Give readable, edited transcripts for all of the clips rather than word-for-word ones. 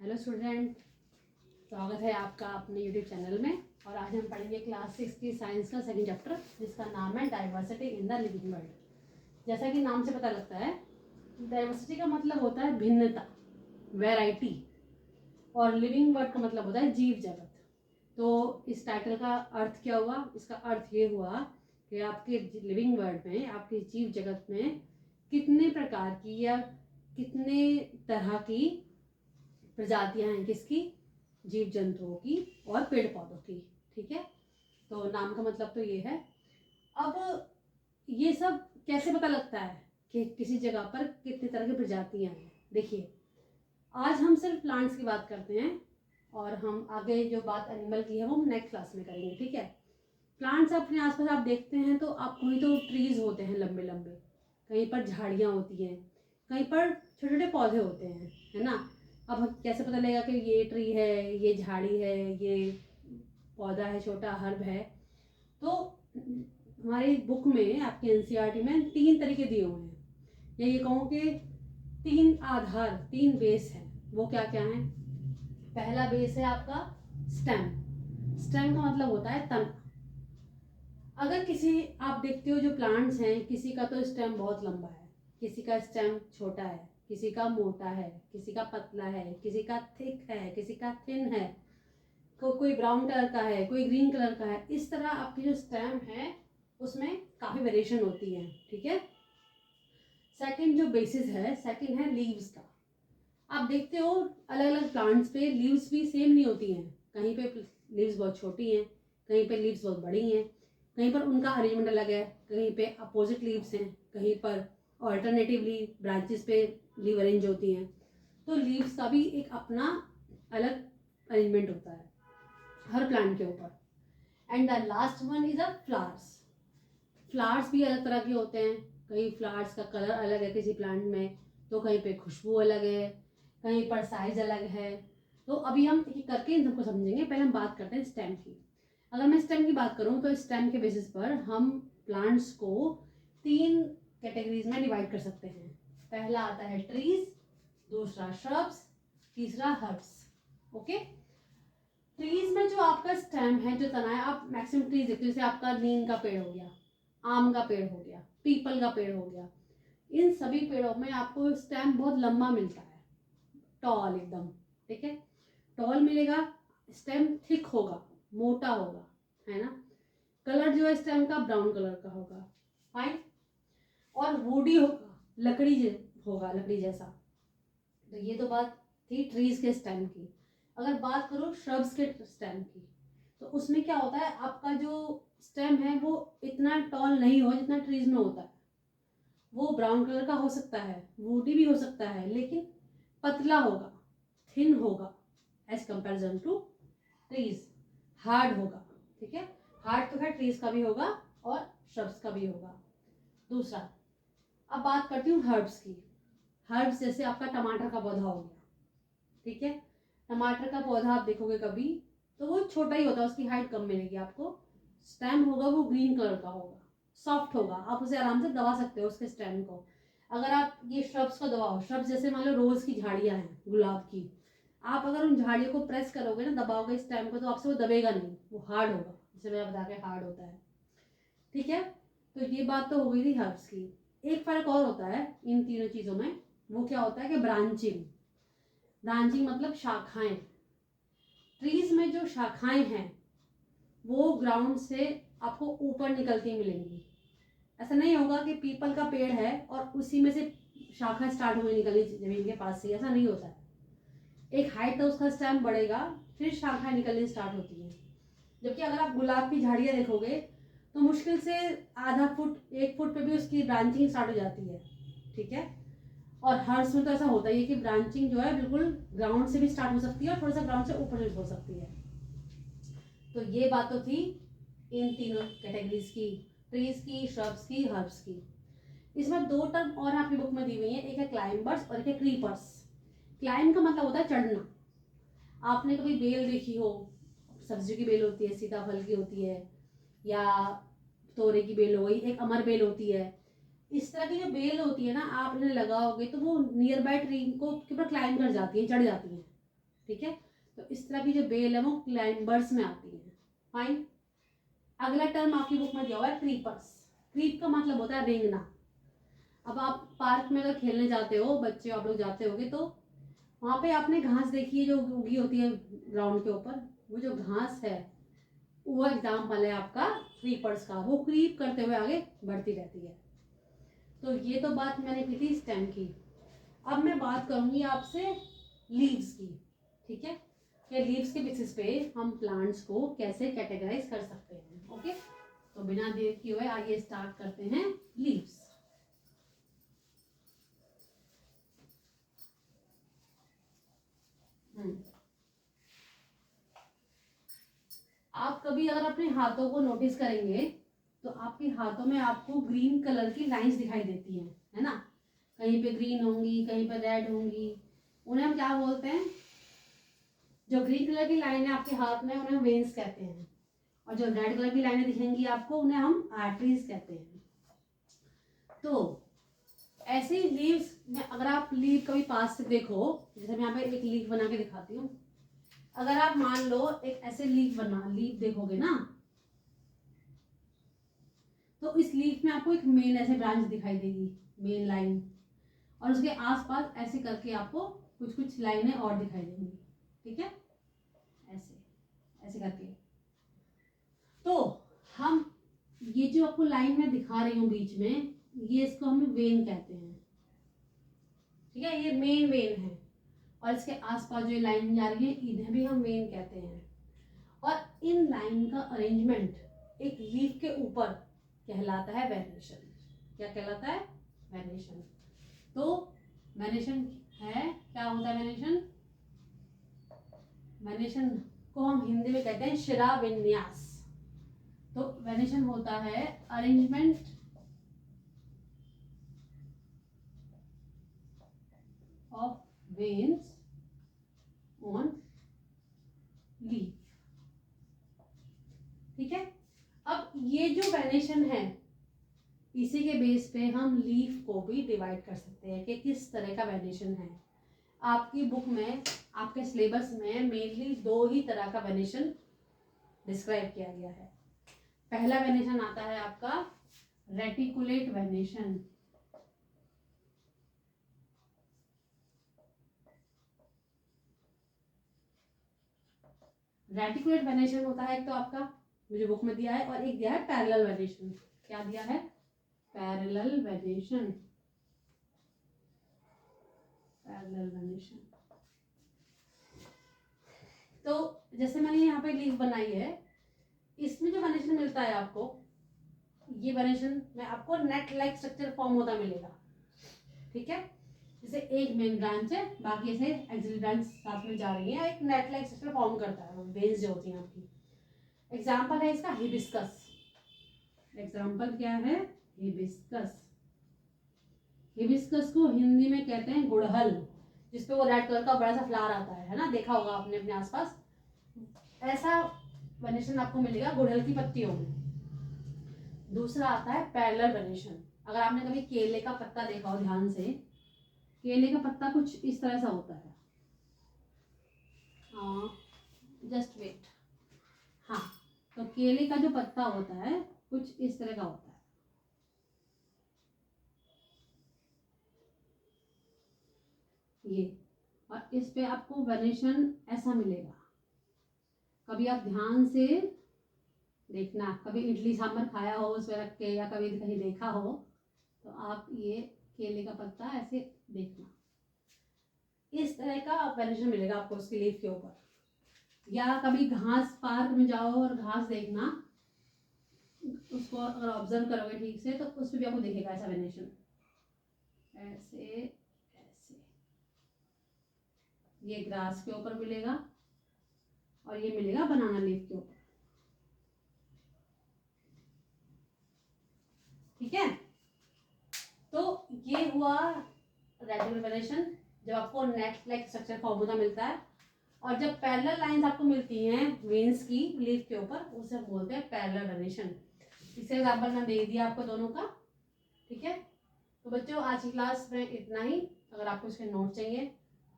Hello student, स्वागत है आपका अपने यूट्यूब चैनल में। और आज हम पढ़ेंगे क्लास 6 की साइंस का सेकंड चैप्टर, जिसका नाम है diversity in the living world. जैसा कि नाम से पता लगता है, डाइवर्सिटी का मतलब होता है भिन्नता, वैरायटी, और लिविंग वर्ल्ड का मतलब होता है जीव जगत। तो इस टाइटल का अर्थ क्या हुआ? इसका अर्थ ये हुआ कि आपके लिविंग वर्ल्ड में, आपके जीव जगत में कितने प्रकार की या कितने तरह की प्रजातियां हैं, किसकी? जीव जंतुओं की और पेड़ पौधों की। ठीक है, तो नाम का मतलब तो ये है। अब ये सब कैसे पता लगता है कि किसी जगह पर कितनी तरह की प्रजातियां हैं? देखिए, आज हम सिर्फ प्लांट्स की बात करते हैं और हम आगे जो बात एनिमल की है वो हम नेक्स्ट क्लास में करेंगे। ठीक है, प्लांट्स अपने आसपास आप देखते हैं तो आप कहीं तो ट्रीज होते हैं लंबे लंबे, कहीं पर झाड़ियाँ होती हैं, कहीं पर छोटे छोटे पौधे होते हैं, है ना। अब कैसे पता लगेगा कि ये ट्री है, ये झाड़ी है, ये पौधा है, छोटा हर्ब है? तो हमारी बुक में, आपके एनसीईआरटी में 3 तरीके दिए हुए हैं, या ये कहूँ कि 3 आधार, 3 बेस हैं। वो क्या क्या हैं? पहला बेस है आपका स्टेम। स्टेम का मतलब होता है तना। अगर किसी, आप देखते हो जो प्लांट्स हैं, किसी का तो स्टेम बहुत लंबा है, किसी का स्टेम छोटा है, किसी का मोटा है, किसी का पतला है, किसी का थिक है, किसी का थिन है, कोई ब्राउन कलर का है, कोई ग्रीन कलर का है। इस तरह आपकी जो स्टेम है उसमें काफ़ी वेरिएशन होती है। ठीक है, सेकंड जो बेसिस है, सेकंड है लीव्स का। आप देखते हो अलग अलग प्लांट्स पे लीव्स भी सेम नहीं होती हैं। कहीं पे लीव्स बहुत छोटी हैं, कहीं पे लीव्स बहुत बड़ी हैं, कहीं पर उनका अरेंजमेंट अलग है, कहीं पे अपोजिट लीव्स हैं, कहीं पर ऑल्टरनेटिवली ब्रांचेस पे लीव अरेंज होती हैं। तो लीव्स का भी एक अपना अलग अरेंजमेंट होता है हर प्लांट के ऊपर। And the last one is a flowers. Flowers भी अलग तरह के होते हैं। कहीं फ्लावर्स का कलर अलग है किसी प्लांट में, तो कहीं पे खुशबू अलग है, कहीं पर साइज अलग है। तो अभी हम ये करके इन सबको समझेंगे। पहले हम बात करते हैं स्टेम की। अगर मैं स्टेम की बात करूं तो स्टेम के बेसिस पर हम प्लांट्स को 3 कैटेगरीज में डिवाइड कर सकते हैं। पहला आता है ट्रीज, दूसरा श्रब्स, तीसरा हर्ब्स। ओके, ट्रीज में जो आपका स्टेम है, जो तना है, आप मैक्सिमम ट्रीज देखते हो, जैसे आपका नीम का पेड़ हो गया, आम का पेड़ हो गया, पीपल का पेड़ हो गया। इन सभी पेड़ों में आपको स्टेम बहुत लंबा मिलता है, टॉल एकदम। ठीक है, टॉल मिलेगा, स्टेम थिक होगा, मोटा होगा, है ना। कलर जो है स्टेम का ब्राउन कलर का होगा, फाइन। और वुडी होगा, होगा लकड़ी जैसा। तो ये तो बात थी ट्रीज के स्टेम की। अगर बात करो श्रब्स के स्टेम की, तो उसमें क्या होता है, आपका जो स्टेम है वो इतना टॉल नहीं हो जितना ट्रीज में होता है। वो ब्राउन कलर का हो सकता है, वुडी भी हो सकता है, लेकिन पतला होगा, थिन होगा as comparison to trees, hard होगा। ठीक है, हार्ड तो खैर ट्रीज का भी होगा और श्रब्स का भी होगा। दूसरा, अब बात करती हूँ हर्ब्स की। हर्ब्स जैसे आपका टमाटर का पौधा हो गया। ठीक है, टमाटर का पौधा आप देखोगे कभी तो वो छोटा ही होता है, उसकी हाइट कम मिलेगी आपको। स्टेम होगा वो ग्रीन कलर का होगा, सॉफ्ट होगा, आप उसे आराम से दबा सकते हो उसके स्टेम को। अगर आप ये श्रब्स को दबाओ, श्रब्स जैसे मान लो रोज की झाड़ियां हैं, गुलाब की, आप अगर उन झाड़ियों को प्रेस करोगे ना, दबाओगे स्टेम को, तो आपसे वो दबेगा नहीं, वो हार्ड होगा, जैसे मैं बता के हार्ड होता है। ठीक है, तो ये बात तो हो गई थी हर्ब्स की। एक फर्क और होता है इन तीनों चीजों में, वो क्या होता है कि ब्रांचिंग। ब्रांचिंग मतलब शाखाएं। ट्रीज में जो शाखाएं हैं वो ग्राउंड से आपको ऊपर निकलती मिलेंगी। ऐसा नहीं होगा कि पीपल का पेड़ है और उसी में से शाखा स्टार्ट होने निकलनी जमीन के पास से, ऐसा नहीं होता है। एक हाइट तक उसका स्टेम बढ़ेगा, फिर शाखाएं निकलनी स्टार्ट होती हैं। जबकि अगर आप गुलाब की झाड़ियां देखोगे तो मुश्किल से आधा फुट, 1 फुट पे भी उसकी ब्रांचिंग स्टार्ट हो जाती है। ठीक है, और हर्ब्स में तो ऐसा होता ही है कि ब्रांचिंग जो है बिल्कुल ग्राउंड से भी स्टार्ट हो सकती है और थोड़ा सा ग्राउंड से ऊपर भी हो सकती है। तो ये बात तो थी इन तीनों कैटेगरीज की, ट्रीज की, श्रब्स की, हर्ब्स की। इसमें 2 टर्म और आपकी बुक में दी हुई है, एक है क्लाइंबर्स और एक है क्रीपर्स। क्लाइंब का मतलब होता है चढ़ना। आपने कभी बेल देखी हो, सब्जी की बेल होती है, सीताफल की होती है, या तोरे की बेल हो गई, एक अमर बेल होती है। इस तरह की जो बेल होती है ना, आप इन्हें लगाओगे तो वो नियर बाय ट्री को के ऊपर क्लाइंब कर जाती है, चढ़ जाती है। ठीक है। तो इस तरह की जो बेल है वो क्लाइंबर्स में आती है। फाइन। अगला टर्म आपकी बुक में दिया हुआ है क्रीपर्स। क्रीप का मतलब होता है रेंगना। अब आप पार्क में अगर खेलने जाते हो, बच्चे आप लोग जाते होगे, तो वहाँ पे आपने घास देखी है जो उगी होती है ग्राउंड के ऊपर। वो जो घास है वो एग्जाम्पल है आपका क्रीपर्स का। वो क्रीप करते हुए आगे बढ़ती रहती है। तो ये तो बात मैंने की थी स्टेम की। अब मैं बात करूंगी आपसे लीव्स की। ठीक है, कि लीव्स के बेसिस पे हम प्लांट्स को कैसे कैटेगराइज कर सकते हैं। ओके, तो बिना देर किए हुए आइए स्टार्ट करते हैं लीव्स। आप कभी अगर अपने हाथों को नोटिस करेंगे तो आपके हाथों में आपको ग्रीन कलर की लाइंस दिखाई देती हैं, है ना। कहीं पे ग्रीन होंगी, कहीं पे रेड होंगी। उन्हें हम क्या बोलते हैं? जो ग्रीन कलर की लाइन है आपके हाथ में उन्हें वेन्स कहते हैं, और जो रेड कलर की लाइनें दिखेंगी आपको उन्हें हम आर्टरीज कहते हैं। तो ऐसे ही लीव्स में अगर आप लीव कभी पास से देखो, जैसे मैं यहाँ पे एक लीव बना के दिखाती हूँ। अगर आप मान लो एक ऐसे लीव देखोगे ना, तो इस लीफ में आपको एक मेन ऐसे ब्रांच दिखाई देगी, मेन लाइन, और उसके आसपास ऐसे करके आपको कुछ कुछ लाइनें और दिखाई देंगी। ठीक है, ऐसे ऐसे करके। तो हम ये जो आपको लाइन में दिखा रही हूँ बीच में, ये इसको हम वेन कहते हैं। ठीक है, ये मेन वेन है, और इसके आसपास जो लाइन जा रही है इन्हें भी हम वेन कहते हैं। और इन लाइन का अरेंजमेंट एक लीफ के ऊपर कहलाता है वेनेशन। क्या कहलाता है? वेनेशन। तो वेनेशन है, क्या होता है वेनेशन? वेनेशन को हम हिंदी में कहते हैं शिरा विन्यास। तो वेनेशन होता है arrangement of veins on leaf. ठीक है, अब ये जो वेनेशन है इसी के बेस पे हम लीफ को भी डिवाइड कर सकते हैं कि किस तरह का वेनेशन है। आपकी बुक में, आपके सिलेबस में मेनली 2 ही तरह का वेनेशन डिस्क्राइब किया गया है। पहला वेनेशन आता है आपका रेटिकुलेट वेनेशन। रेटिकुलेट वेनेशन होता है एक तो आपका मुझे बुक में दिया है, और एक दिया है पैरेलल वेनेशन। क्या दिया है? Parallel venation. Parallel venation. तो जैसे मैंने यहाँ पे लीफ बनाई है, इसमें जो वेनेशन मिलता है आपको, ये वेनेशन में आपको नेट लाइक स्ट्रक्चर फॉर्म होता मिलेगा। ठीक है, जैसे एक मेन ब्रांच है, बाकी ऐसे एक्सिलरी ब्रांच साथ में जा रही है, एक नेट लाइक स्ट्रक्चर फॉर्म करता है, वेन्स जो होती हैं आपकी। एग्जाम्पल है इसका हिबिस्कस। एग्जाम्पल क्या है? हिबिस्कस। हिबिस्कस को हिंदी में कहते हैं गुड़हल, जिसपे वो रेड कलर का बड़ा सा फ्लावर आता है ना, देखा होगा आपने अपने आसपास। ऐसा वेनेशन आपको मिलेगा गुड़हल की पत्तियों में। दूसरा आता है पैरेलल वेनेशन। अगर आपने कभी केले का पत्ता देखा हो ध्यान से, केले का पत्ता कुछ इस तरह सा होता है। Just wait. हाँ, तो केले का जो पत्ता होता है कुछ इस तरह का होता है। ये, और इस पे आपको वेनेशन ऐसा मिलेगा। कभी आप ध्यान से देखना, कभी इडली सांभर खाया हो उस पे रख के, या कभी कहीं देखा हो, तो आप ये केले का पत्ता ऐसे देखना, इस तरह का वेनेशन मिलेगा आपको उसकी लीफ के ऊपर। या कभी घास, पार्क में जाओ और घास देखना, उसको अगर ऑब्जर्व करोगे ठीक से तो उस पर भी आपको दिखेगा ऐसा वेनेशन, ऐसे ऐसे। ये ग्रास के ऊपर मिलेगा, और ये मिलेगा बनाना लीफ के ऊपर। ठीक है, तो ये हुआ रेटिकुलर वेनेशन, जब आपको नेट लाइक स्ट्रक्चर फॉर्मूला मिलता है। और जब पैरेलल लाइंस आपको मिलती हैं वेन्स की लीफ के ऊपर, उसे हम बोलते हैं पैरेलल वेनेशन। इसका एग्जाम्पल मैं दे दिया आपको दोनों का। ठीक है, तो बच्चों आज की क्लास में इतना ही। अगर आपको इसके नोट चाहिए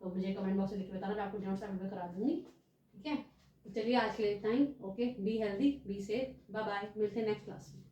तो तो मुझे कमेंट बॉक्स में लिख के बताना, मैं आपको नोट्स अवेलेबल करा दूंगी। ठीक है, तो चलिए आज के लिए इतना ही। Okay, be healthy, be safe, bye bye, मिलते हैं नेक्स्ट क्लास में।